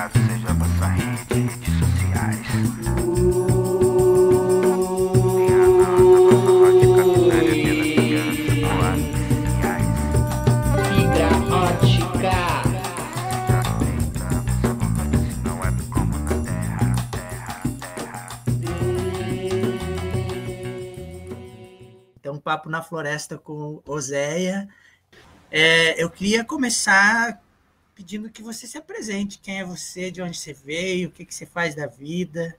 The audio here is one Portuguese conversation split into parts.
Caso seja pra sua rede, redes sociais. Minha nossa roda capinária pela criança com artificiais. Fibra ótica. Você aceita, não é como na terra. Então, um papo na floresta com Oséia. Eu queria começar pedindo que você se apresente. Quem é você, de onde você veio, o que você faz da vida,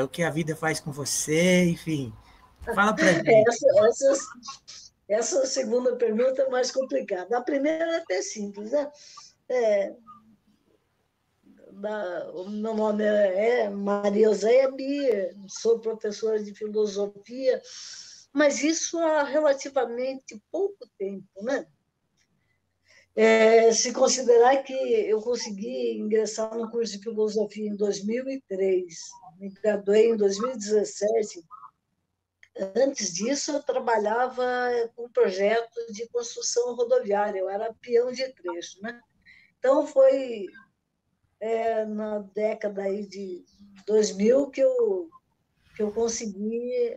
o que a vida faz com você, enfim. Fala pra gente. Essa segunda pergunta é mais complicada. A primeira é até simples, né? O meu nome é Maria Oséia Bier, sou professora de filosofia, mas isso há relativamente pouco tempo, né? Se considerar que eu consegui ingressar no curso de filosofia em 2003, me graduei em 2017. Antes disso, eu trabalhava com projetos de construção rodoviária, eu era peão de trecho, né? Então, foi na década aí de 2000 que eu consegui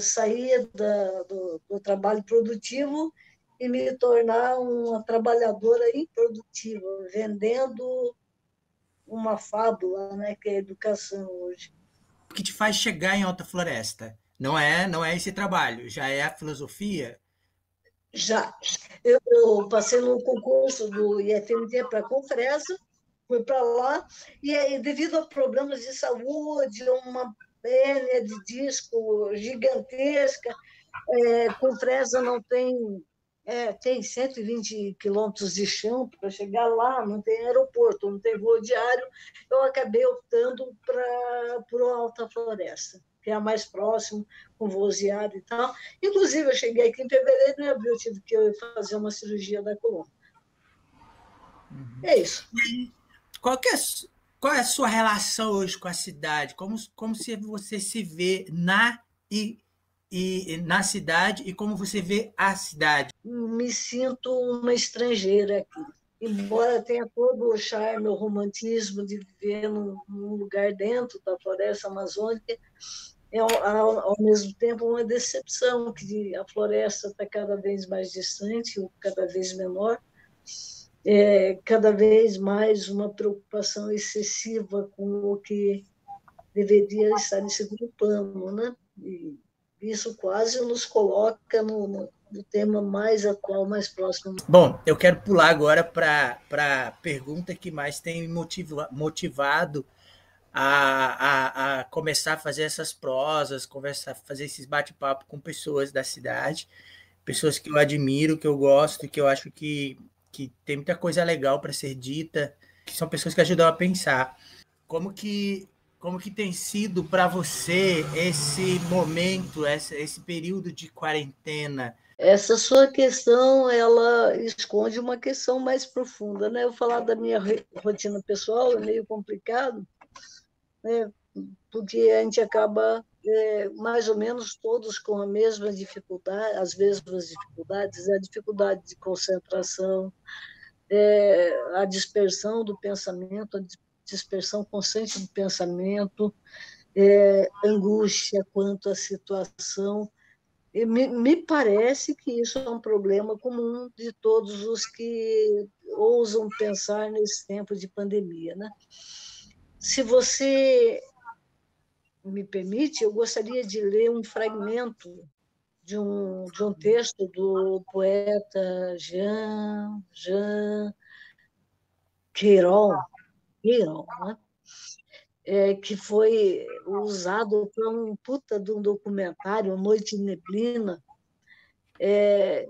sair do trabalho produtivo e me tornar uma trabalhadora improdutiva, vendendo uma fábula, né, que é a educação hoje. O que te faz chegar em Alta Floresta? Não é esse trabalho, já é a filosofia? Já. Eu passei no concurso do IFMT para a Confresa, fui para lá, e devido a problemas de saúde, uma hérnia de disco gigantesca, Confresa não tem 120 quilômetros de chão para chegar lá, não tem aeroporto, não tem voo diário, eu acabei optando por Alta Floresta, que é a mais próximo, com voo diário e tal. Inclusive, eu cheguei aqui em fevereiro e em abril tive que fazer uma cirurgia da coluna. É isso. Qual, que é, qual é a sua relação hoje com a cidade? Como se você se vê na cidade e como você vê a cidade? Me sinto uma estrangeira aqui. Embora tenha todo o charme, o romantismo de viver num lugar dentro da floresta amazônica, ao mesmo tempo uma decepção, que a floresta está cada vez mais distante, ou cada vez menor, cada vez mais uma preocupação excessiva com o que deveria estar em segundo plano, né? E isso quase nos coloca no tema mais atual, mais próximo. Bom, eu quero pular agora para a pergunta que mais tem motivado a começar a fazer essas prosas, começar a fazer esses bate-papo com pessoas da cidade, pessoas que eu admiro, que eu gosto, que eu acho que tem muita coisa legal para ser dita, que são pessoas que ajudam a pensar. Como que tem sido para você esse momento, esse período de quarentena? Essa sua questão, ela esconde uma questão mais profunda, né? Eu falar da minha rotina pessoal é meio complicado, né? Porque a gente acaba mais ou menos todos com a mesma dificuldade, as mesmas dificuldades, a dificuldade de concentração, a dispersão do pensamento, a dispersão constante do pensamento, angústia quanto à situação. E me parece que isso é um problema comum de todos os que ousam pensar nesse tempo de pandemia, né? Se você me permite, eu gostaria de ler um fragmento de um texto do poeta Jean Queiroz, né? Que foi usado para um puta de um documentário, Noite de Neblina. É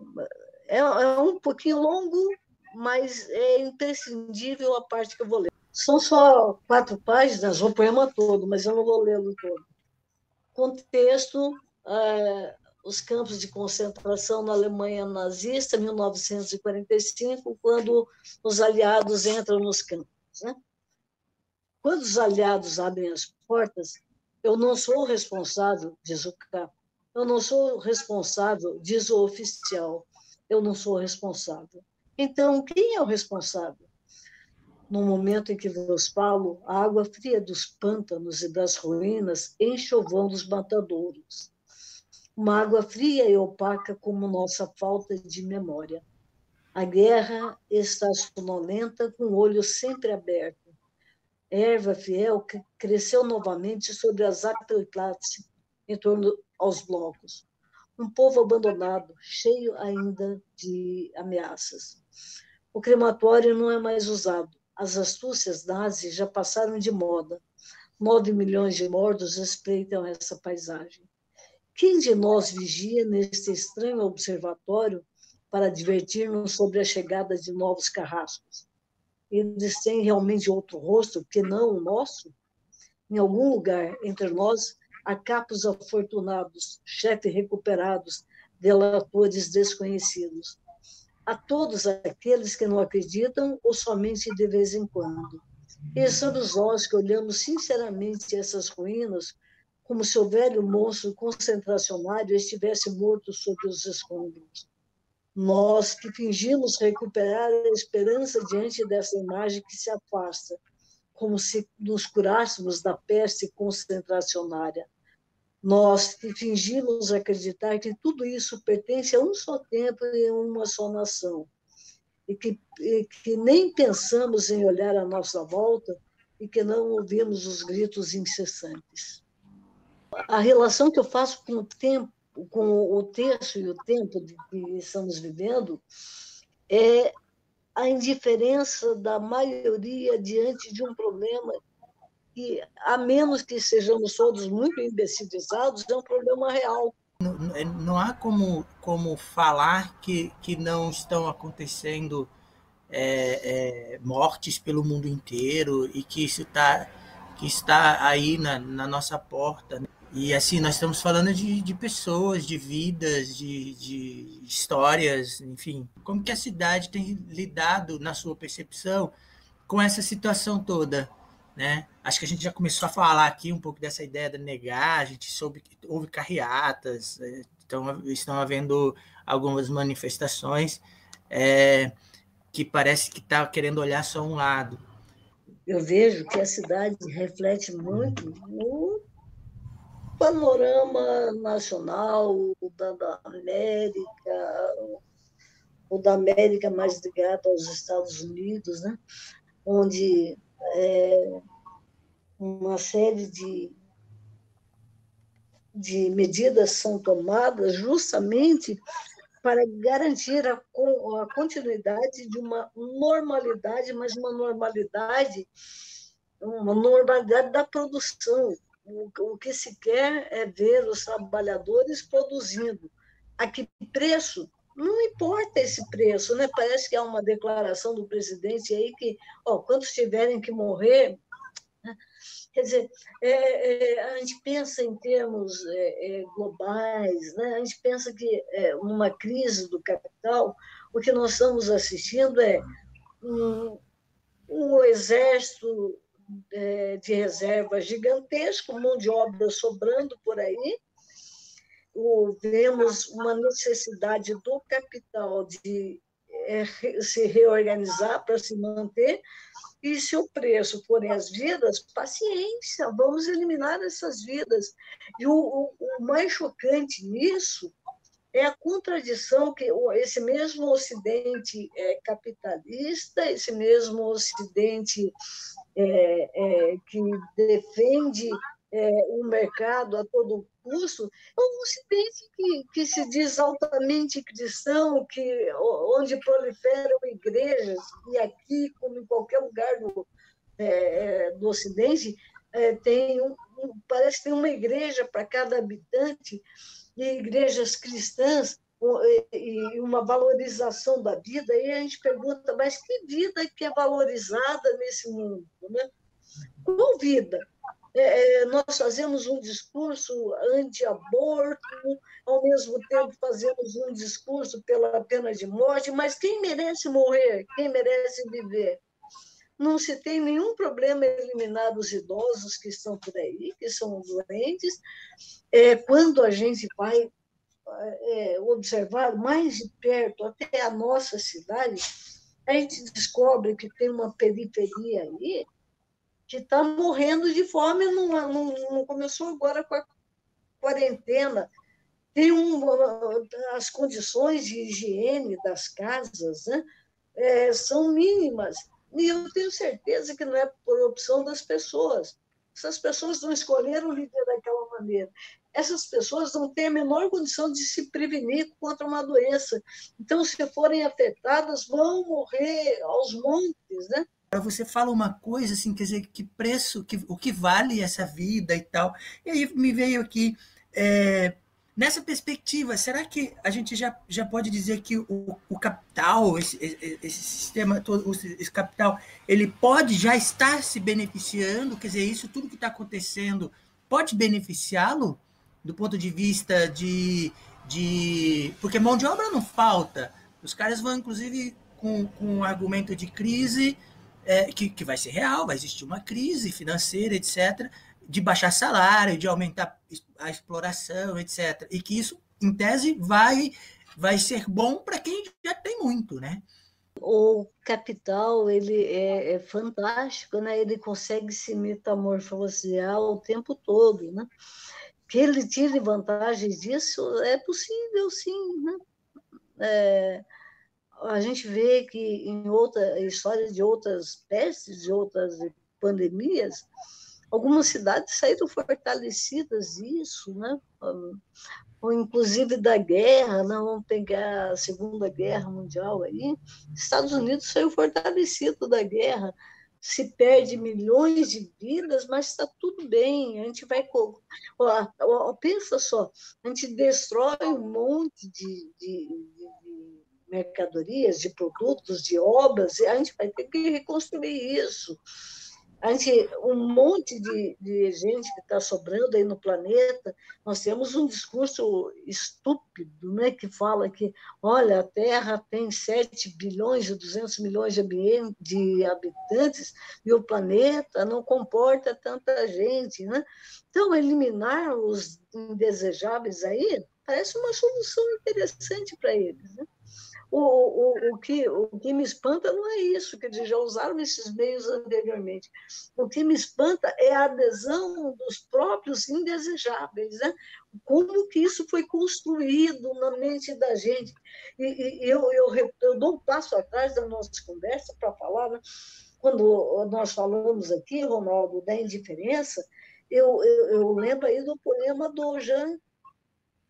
um pouquinho longo, mas é imprescindível a parte que eu vou ler. São só 4 páginas, o poema todo, mas eu não vou lê-lo todo. Contexto, os campos de concentração na Alemanha nazista, 1945, quando os aliados entram nos campos, né? Quando os aliados abrem as portas, eu não sou responsável, diz o cabo. Eu não sou responsável, diz o oficial. Eu não sou responsável. Então, quem é o responsável? No momento em que vos falo, a água fria dos pântanos e das ruínas enche o vão dos matadouros. Uma água fria e opaca como nossa falta de memória. A guerra está sonolenta, com o olho sempre aberto. Erva fiel que cresceu novamente sobre as Apelplatz, em torno aos blocos. Um povo abandonado, cheio ainda de ameaças. O crematório não é mais usado. As astúcias nazis já passaram de moda. 9 milhões de mortos espreitam essa paisagem. Quem de nós vigia neste estranho observatório para advertir-nos sobre a chegada de novos carrascos? Eles têm realmente outro rosto que não o nosso? Em algum lugar entre nós há capos afortunados, chefes recuperados, delatores desconhecidos. A todos aqueles que não acreditam ou somente de vez em quando. E somos nós que olhamos sinceramente essas ruínas como se o velho monstro concentracionário estivesse morto sobre os escombros. Nós que fingimos recuperar a esperança diante dessa imagem que se afasta, como se nos curássemos da peste concentracionária. Nós que fingimos acreditar que tudo isso pertence a um só tempo e a uma só nação, e que nem pensamos em olhar à nossa volta e que não ouvimos os gritos incessantes. A relação que eu faço com o tempo, com o texto e o tempo que estamos vivendo, é a indiferença da maioria diante de um problema que, a menos que sejamos todos muito imbecilizados, é um problema real. Não há como falar que não estão acontecendo mortes pelo mundo inteiro e que isso que está aí na nossa porta, né? E assim, nós estamos falando de pessoas, de vidas, de histórias, enfim. Como que a cidade tem lidado, na sua percepção, com essa situação toda, né? Acho que a gente já começou a falar aqui um pouco dessa ideia de negar, a gente soube que houve carreatas, estão havendo algumas manifestações que parece que está querendo olhar só um lado. Eu vejo que a cidade reflete muito no panorama nacional, da América, ou da América mais ligada aos Estados Unidos, né? Onde uma série de medidas são tomadas justamente para garantir a continuidade de uma normalidade, mas uma normalidade da produção. O que se quer é ver os trabalhadores produzindo. A que preço? Não importa esse preço, né? Parece que há uma declaração do presidente aí que, quantos tiverem que morrer, né? Quer dizer, a gente pensa em termos globais, né? A gente pensa que numa crise do capital, o que nós estamos assistindo é um exército de reserva gigantesco, mão de obra sobrando por aí. Vemos uma necessidade do capital de se reorganizar para se manter, e se o preço forem as vidas, paciência, vamos eliminar essas vidas. E o mais chocante nisso é a contradição que esse mesmo Ocidente capitalista, esse mesmo Ocidente que defende o mercado a todo custo, é um Ocidente que se diz altamente cristão, onde proliferam igrejas, e aqui, como em qualquer lugar do Ocidente, parece que tem uma igreja para cada habitante, e igrejas cristãs, e uma valorização da vida, e a gente pergunta, mas que vida que é valorizada nesse mundo, né? Qual vida? Nós fazemos um discurso anti-aborto, ao mesmo tempo fazemos um discurso pela pena de morte, mas quem merece morrer? Quem merece viver? Não se tem nenhum problema em eliminar os idosos que estão por aí, que são doentes. Quando a gente vai observar mais de perto até a nossa cidade, a gente descobre que tem uma periferia aí que está morrendo de fome, não começou agora com a quarentena. Tem as condições de higiene das casas, né, são mínimas. E eu tenho certeza que não é por opção das pessoas. Essas pessoas não escolheram viver daquela maneira. Essas pessoas não têm a menor condição de se prevenir contra uma doença. Então, se forem afetadas, vão morrer aos montes, né? Você fala uma coisa assim, quer dizer, que preço, o que vale essa vida e tal. E aí me veio aqui, nessa perspectiva, será que a gente já pode dizer que o capital, esse sistema todo, esse capital, ele pode já estar se beneficiando, quer dizer, isso tudo que está acontecendo pode beneficiá-lo do ponto de vista porque mão de obra não falta, os caras vão, inclusive, com um argumento de crise, que vai ser real, vai existir uma crise financeira, etc., de baixar salário, de aumentar a exploração, etc. E que isso, em tese, vai ser bom para quem já tem muito, né? O capital, ele é fantástico, né? Ele consegue se metamorfosear o tempo todo, né? Que ele tire vantagens disso é possível, sim, né? A gente vê que em outra história de outras pestes, de outras pandemias, algumas cidades saíram fortalecidas disso, né? Ou inclusive da guerra, né? Vamos pegar a Segunda Guerra Mundial aí, Estados Unidos saiu fortalecido da guerra, se perde milhões de vidas, mas está tudo bem, a gente vai... Pensa só, a gente destrói um monte de mercadorias, de produtos, de obras, e a gente vai ter que reconstruir isso. Um monte de gente que está sobrando aí no planeta, nós temos um discurso estúpido, né, que fala que, olha, a Terra tem 7 bilhões e 200 milhões de habitantes e o planeta não comporta tanta gente, né? Então, eliminar os indesejáveis aí parece uma solução interessante para eles, né? O que me espanta não é isso, que eles já usaram esses meios anteriormente. O que me espanta é a adesão dos próprios indesejáveis, né? Como que isso foi construído na mente da gente. E eu dou um passo atrás da nossa conversa para falar, né? Quando nós falamos aqui, Ronaldo, da indiferença, eu lembro aí do poema do Jean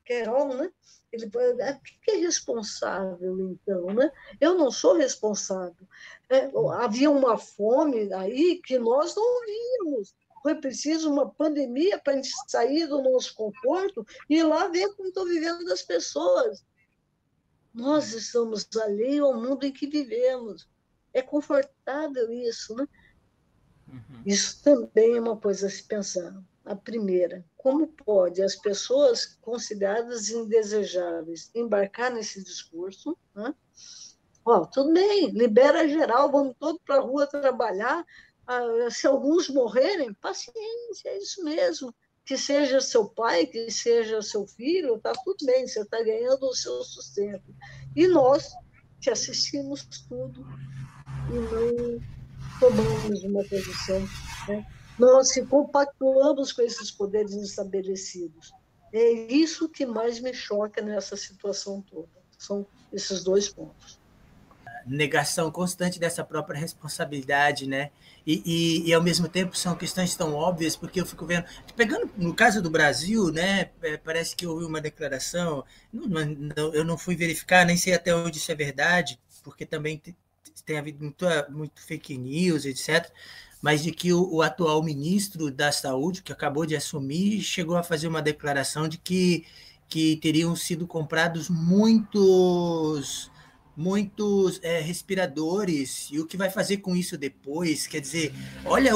Querol, né? Ele que é responsável, então, né? Eu não sou responsável. Havia uma fome aí que nós não víamos. Foi preciso uma pandemia para a gente sair do nosso conforto e ir lá ver como estão vivendo as pessoas. Nós estamos alheios ao mundo em que vivemos. É confortável isso, né? Uhum. Isso também é uma coisa a se pensar. A primeira, como pode as pessoas consideradas indesejáveis embarcar nesse discurso? Né? Tudo bem, libera geral, vamos todos para a rua trabalhar. Se alguns morrerem, paciência, é isso mesmo. Que seja seu pai, que seja seu filho, está tudo bem, você está ganhando o seu sustento. E nós, que assistimos tudo e não tomamos uma posição, né? Nós se compactuamos com esses poderes estabelecidos. É isso que mais me choca nessa situação toda. São esses dois pontos. Negação constante dessa própria responsabilidade, né? E ao mesmo tempo são questões tão óbvias, porque eu fico vendo, pegando no caso do Brasil, né? Parece que houve uma declaração, eu não fui verificar, nem sei até onde isso é verdade, porque também tem havido muito fake news, etc., mas de que o atual ministro da Saúde, que acabou de assumir, chegou a fazer uma declaração de que teriam sido comprados muitos respiradores, e o que vai fazer com isso depois, quer dizer, olha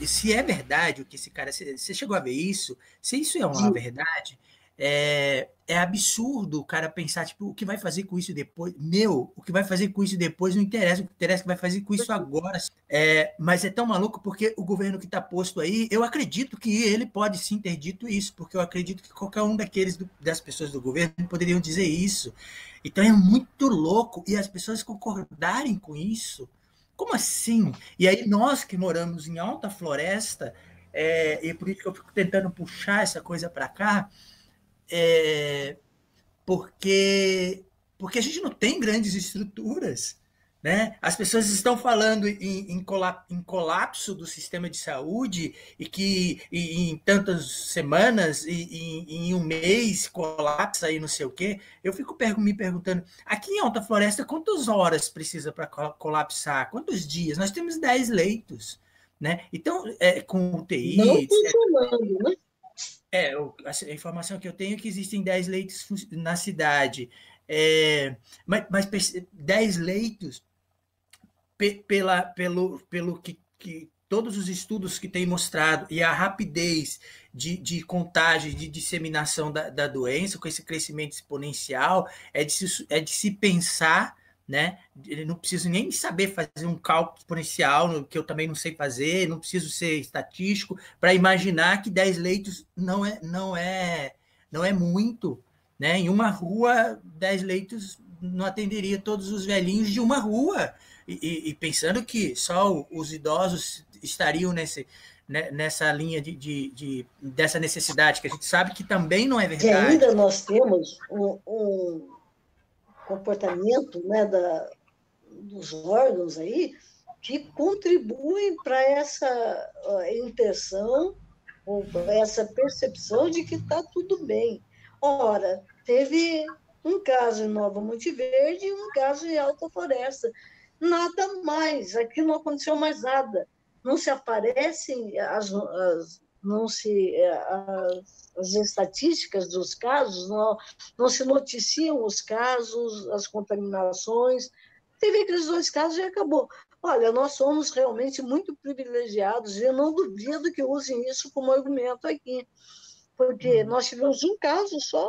se é verdade o que esse cara, você chegou a ver isso, se isso é uma verdade, É absurdo o cara pensar, tipo, o que vai fazer com isso depois? Meu, o que vai fazer com isso depois não interessa, o que interessa é o que vai fazer com isso agora. Mas é tão maluco porque o governo que está posto aí, eu acredito que ele pode sim ter dito isso, porque eu acredito que qualquer um das pessoas do governo poderiam dizer isso. Então é muito louco, e as pessoas concordarem com isso. Como assim? E aí nós que moramos em alta floresta, e por isso que eu fico tentando puxar essa coisa para cá, é, porque, porque a gente não tem grandes estruturas, né? As pessoas estão falando em colapso do sistema de saúde e que em tantas semanas, em um mês, colapsa e não sei o quê. Eu fico me perguntando, aqui em Alta Floresta, quantas horas precisa para colapsar? Quantos dias? Nós temos 10 leitos, né? Então, com Não UTI, funcionando, né? a informação que eu tenho é que existem 10 leitos na cidade. Mas 10 leitos, pelo que todos os estudos que têm mostrado e a rapidez de contágio, de disseminação da doença, com esse crescimento exponencial, é de se pensar, né? Ele não preciso nem saber fazer um cálculo exponencial, que eu também não sei fazer, não preciso ser estatístico, para imaginar que 10 leitos não é muito, né? Em uma rua, 10 leitos não atenderia todos os velhinhos de uma rua. E pensando que só os idosos estariam nessa linha dessa necessidade, que a gente sabe que também não é E verdade. ainda nós temos um comportamento, né, dos órgãos aí que contribuem para essa impressão ou essa percepção de que está tudo bem. Ora, teve um caso em Nova Monte Verde e um caso em Alta Floresta. Nada mais, aqui não aconteceu mais nada. Não se aparecem não se, as estatísticas dos casos, não se noticiam os casos, as contaminações. Teve aqueles 2 casos e acabou. Olha, nós somos realmente muito privilegiados e eu não duvido que usem isso como argumento aqui, porque nós tivemos um caso só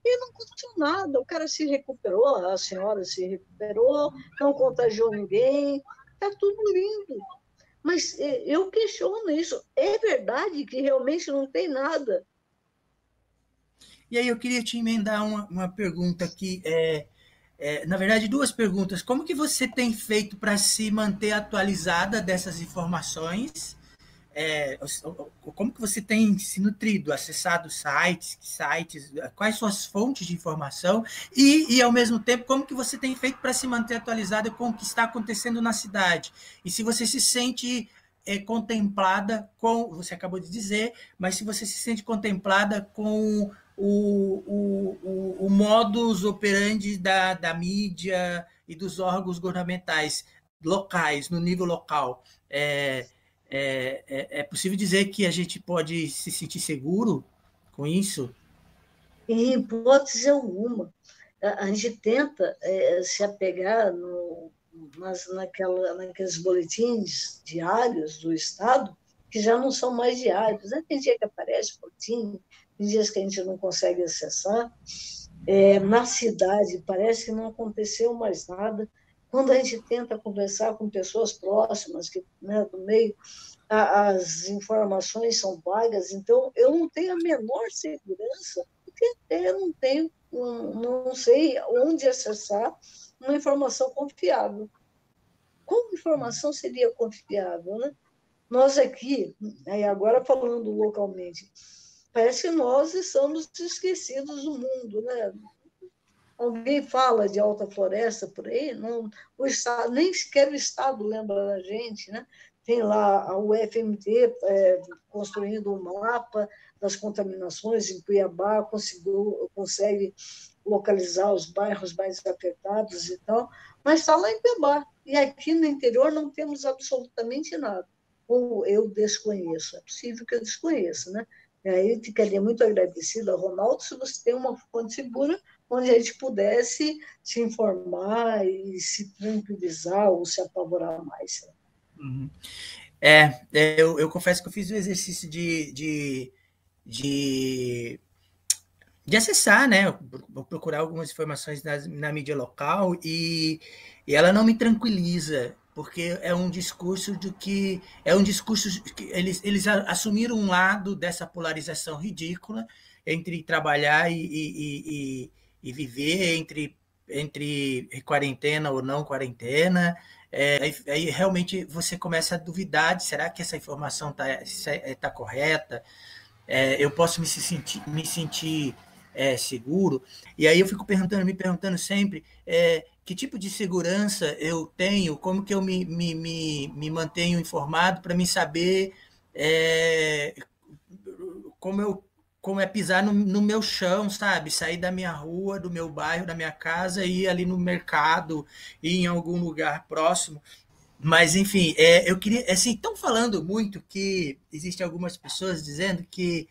e não aconteceu nada. O cara se recuperou, a senhora se recuperou, não contagiou ninguém, está tudo lindo. Mas eu questiono isso. É verdade que realmente não tem nada? E aí eu queria te emendar uma pergunta aqui, na verdade, 2 perguntas. Como que você tem feito para se manter atualizada dessas informações? Como que você tem se nutrido, acessado sites, quais suas fontes de informação e, ao mesmo tempo, como que você tem feito para se manter atualizada com o que está acontecendo na cidade? E se você se sente contemplada com, você acabou de dizer, mas se você se sente contemplada com o modus operandi da mídia e dos órgãos governamentais locais, no nível local. É possível dizer que a gente pode se sentir seguro com isso? Em hipótese alguma. A gente tenta se apegar naqueles boletins diários do Estado, que já não são mais diários. Né? Tem dia que aparece boletim, tem dias que a gente não consegue acessar. Na cidade, parece que não aconteceu mais nada. Quando a gente tenta conversar com pessoas próximas, né, do meio, as informações são vagas, então eu não tenho a menor segurança, porque até eu não tenho, não sei onde acessar uma informação confiável. Qual informação seria confiável, né? Nós aqui, agora falando localmente, parece que nós estamos esquecidos do mundo, né? Alguém fala de Alta Floresta por aí, não, o Estado, nem sequer o Estado lembra da gente, né? Tem lá o FMT construindo um mapa das contaminações em Cuiabá, consegue localizar os bairros mais afetados e tal, mas está lá em Cuiabá. E aqui no interior não temos absolutamente nada. Ou eu desconheço, é possível que eu desconheça, né? E aí ficaria muito agradecida ao Ronaldo se você tem uma fonte segura onde a gente pudesse se informar e se tranquilizar ou se apavorar mais. Uhum. Eu confesso que eu fiz o exercício de de acessar, né? Vou procurar algumas informações na mídia local e ela não me tranquiliza, porque é um discurso de que é um discurso que eles assumiram um lado dessa polarização ridícula entre trabalhar e viver, entre quarentena ou não quarentena. Aí realmente você começa a duvidar de será que essa informação tá correta? Eu posso me sentir seguro. E aí eu fico me perguntando sempre que tipo de segurança eu tenho, como que eu me mantenho informado para me saber é, como eu como é pisar no meu chão, sabe? Sair da minha rua, do meu bairro, da minha casa, ir ali no mercado, ir em algum lugar próximo. Mas, enfim, eu queria. Assim, estão falando muito que existem algumas pessoas dizendo que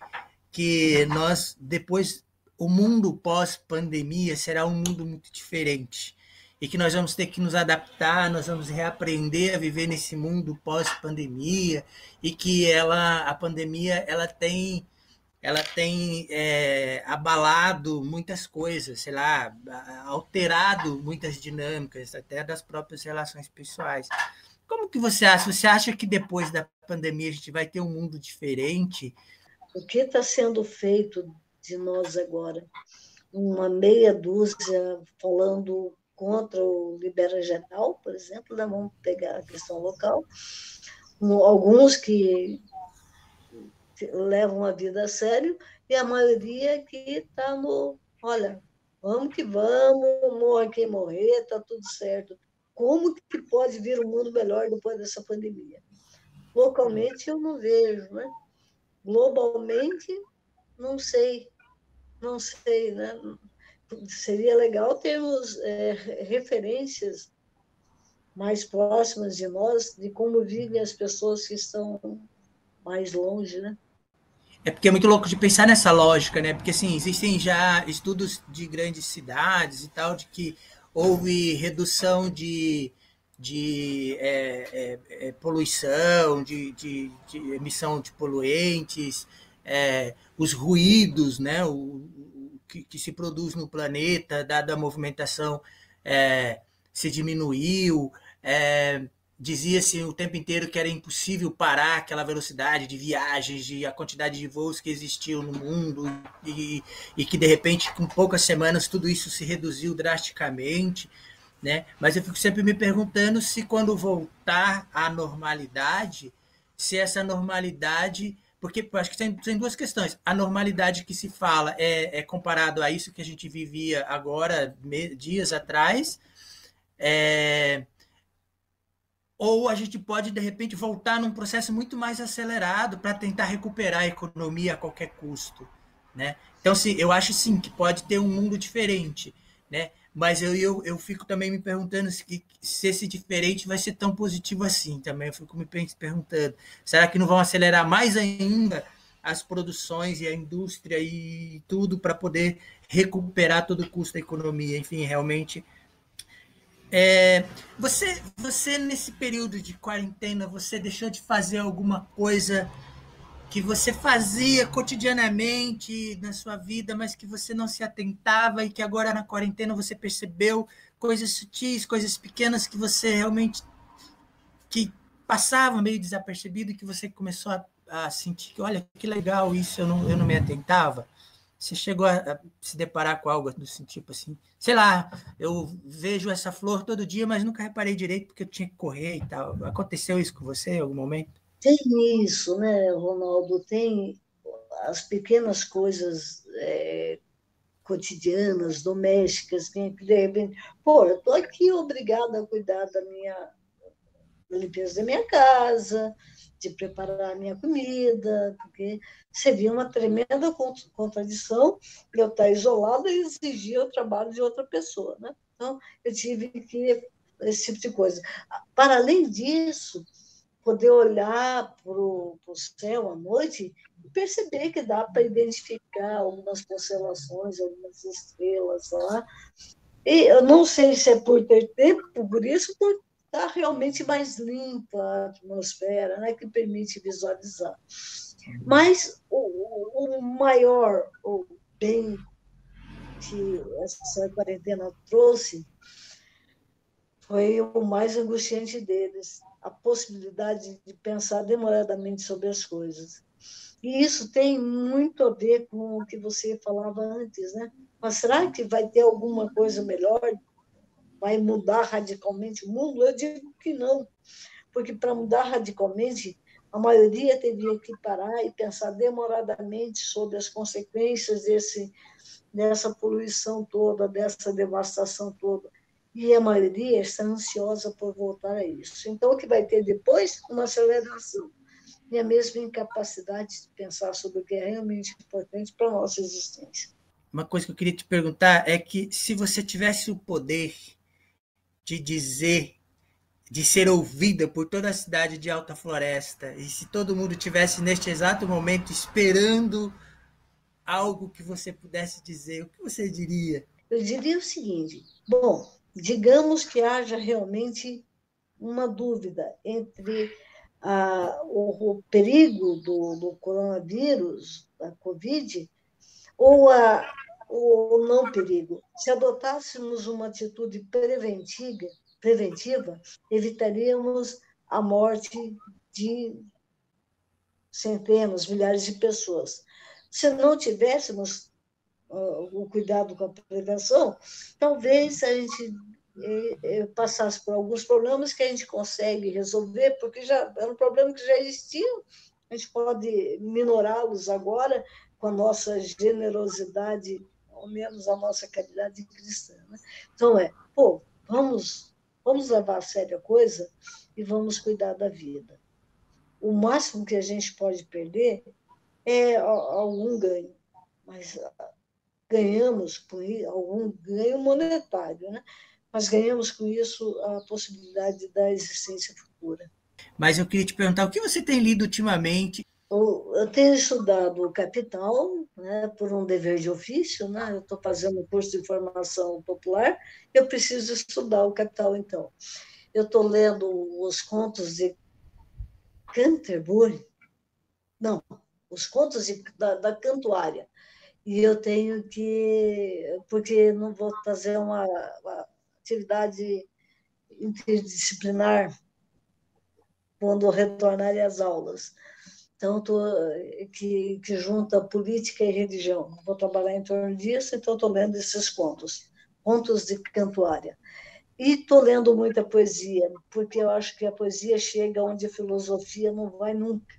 nós, depois, o mundo pós-pandemia será um mundo muito diferente. E que nós vamos ter que nos adaptar, nós vamos reaprender a viver nesse mundo pós-pandemia, e que a pandemia, ela tem abalado muitas coisas, sei lá, alterado muitas dinâmicas, até das próprias relações pessoais. Como que você acha? Você acha que depois da pandemia a gente vai ter um mundo diferente? O que está sendo feito de nós agora? Uma meia dúzia falando contra o Libera Geral, por exemplo, né? Vamos pegar a questão local. Alguns que levam a vida a sério e a maioria que está no, olha, vamos que vamos, morra quem morrer, está tudo certo. Como que pode vir um mundo melhor depois dessa pandemia? Localmente eu não vejo, né? Globalmente, não sei, não sei, né? Seria legal termos referências mais próximas de nós, de como vivem as pessoas que estão mais longe, né? É porque é muito louco de pensar nessa lógica, né? Porque assim, existem já estudos de grandes cidades e tal, de que houve redução de poluição, de emissão de poluentes, os ruídos, né? Que se produz no planeta, dada a movimentação, se diminuiu. Dizia-se o tempo inteiro que era impossível parar aquela velocidade de viagens, de a quantidade de voos que existiam no mundo, e que de repente, com poucas semanas, tudo isso se reduziu drasticamente, né? Mas eu fico sempre me perguntando se quando voltar à normalidade, se essa normalidade, porque eu acho que tem duas questões. A normalidade que se fala é comparado a isso que a gente vivia agora, dias atrás, é, ou a gente pode, de repente, voltar num processo muito mais acelerado para tentar recuperar a economia a qualquer custo, né? Então, sim, eu acho sim que pode ter um mundo diferente, né? Mas eu fico também me perguntando se esse diferente vai ser tão positivo assim também. Eu fico me perguntando, será que não vão acelerar mais ainda as produções e a indústria e tudo para poder recuperar todo o custo da economia? Enfim, realmente você, nesse período de quarentena, você deixou de fazer alguma coisa que você fazia cotidianamente na sua vida, mas que você não se atentava e que agora na quarentena você percebeu coisas sutis, coisas pequenas que você realmente que passava meio desapercebido e que você começou a sentir que, olha, que legal isso, eu não me atentava? Você chegou a se deparar com algo do tipo assim, sei lá, eu vejo essa flor todo dia, mas nunca reparei direito porque eu tinha que correr e tal. Aconteceu isso com você em algum momento? Tem isso, né, Ronaldo? Tem as pequenas coisas cotidianas, domésticas, que de repente, pô, eu estou aqui obrigada a cuidar da limpeza da minha casa, de preparar a minha comida, porque seria uma tremenda contradição eu estar isolada e exigir o trabalho de outra pessoa, né? Então, eu tive que esse tipo de coisa. Para além disso, poder olhar para o céu à noite e perceber que dá para identificar algumas constelações, algumas estrelas lá. E eu não sei se é por ter tempo, por isso, por estar realmente mais limpa a atmosfera, né, que permite visualizar. Mas o maior o bem que essa quarentena trouxe foi o mais angustiante deles, a possibilidade de pensar demoradamente sobre as coisas. E isso tem muito a ver com o que você falava antes, né? Mas será que vai ter alguma coisa melhor? Vai mudar radicalmente o mundo? Eu digo que não, porque para mudar radicalmente, a maioria teria que parar e pensar demoradamente sobre as consequências dessa poluição toda, dessa devastação toda. E a maioria está ansiosa por voltar a isso. Então, o que vai ter depois? Uma aceleração. E a mesma incapacidade de pensar sobre o que é realmente importante para a nossa existência. Uma coisa que eu queria te perguntar é que se você tivesse o poder de dizer, de ser ouvida por toda a cidade de Alta Floresta, e se todo mundo tivesse neste exato momento esperando algo que você pudesse dizer, o que você diria? Eu diria o seguinte: bom, digamos que haja realmente uma dúvida entre o perigo do coronavírus, da Covid, ou o não perigo. Se adotássemos uma atitude preventiva, evitaríamos a morte de centenas, milhares de pessoas. Se não tivéssemos o cuidado com a prevenção, talvez a gente passasse por alguns problemas que a gente consegue resolver, porque já era um problema que já existia, a gente pode minorá-los agora com a nossa generosidade, ao menos a nossa caridade cristã. Né? Então, vamos levar a sério a coisa e vamos cuidar da vida. O máximo que a gente pode perder é algum ganho, mas ganhamos com isso, algum ganho monetário, né? Mas ganhamos com isso a possibilidade da existência futura. Mas eu queria te perguntar, o que você tem lido ultimamente? Eu tenho estudado o Capital, né, por um dever de ofício, né? Eu estou fazendo um curso de formação popular, eu preciso estudar o Capital, então. Eu estou lendo os contos de Canterbury, não, os contos da Cantuária, e eu tenho que, porque não vou fazer uma atividade interdisciplinar quando retornarem às aulas. Então, que junta política e religião. Vou trabalhar em torno disso, então estou lendo esses contos de Cantuária. E estou lendo muita poesia, porque eu acho que a poesia chega onde a filosofia não vai nunca.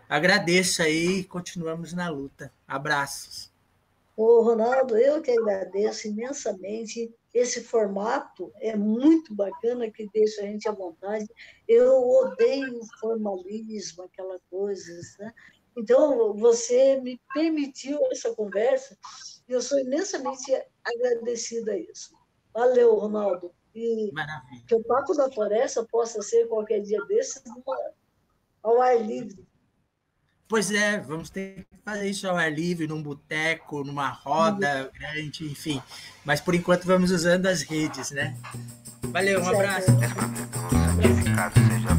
Agradeço aí e continuamos na luta. Abraços. Ô, Ronaldo, eu que agradeço imensamente. Esse formato é muito bacana, que deixa a gente à vontade. Eu odeio o formalismo, aquela coisa, né? Então, você me permitiu essa conversa e eu sou imensamente agradecida a isso. Valeu, Ronaldo. E Maravilha. que o Papo da Floresta possa ser qualquer dia desses ao ar livre. Pois é, vamos ter que fazer isso ao ar livre, num boteco, numa roda grande, enfim. Mas por enquanto vamos usando as redes, né? Valeu, um abraço. Certificado seja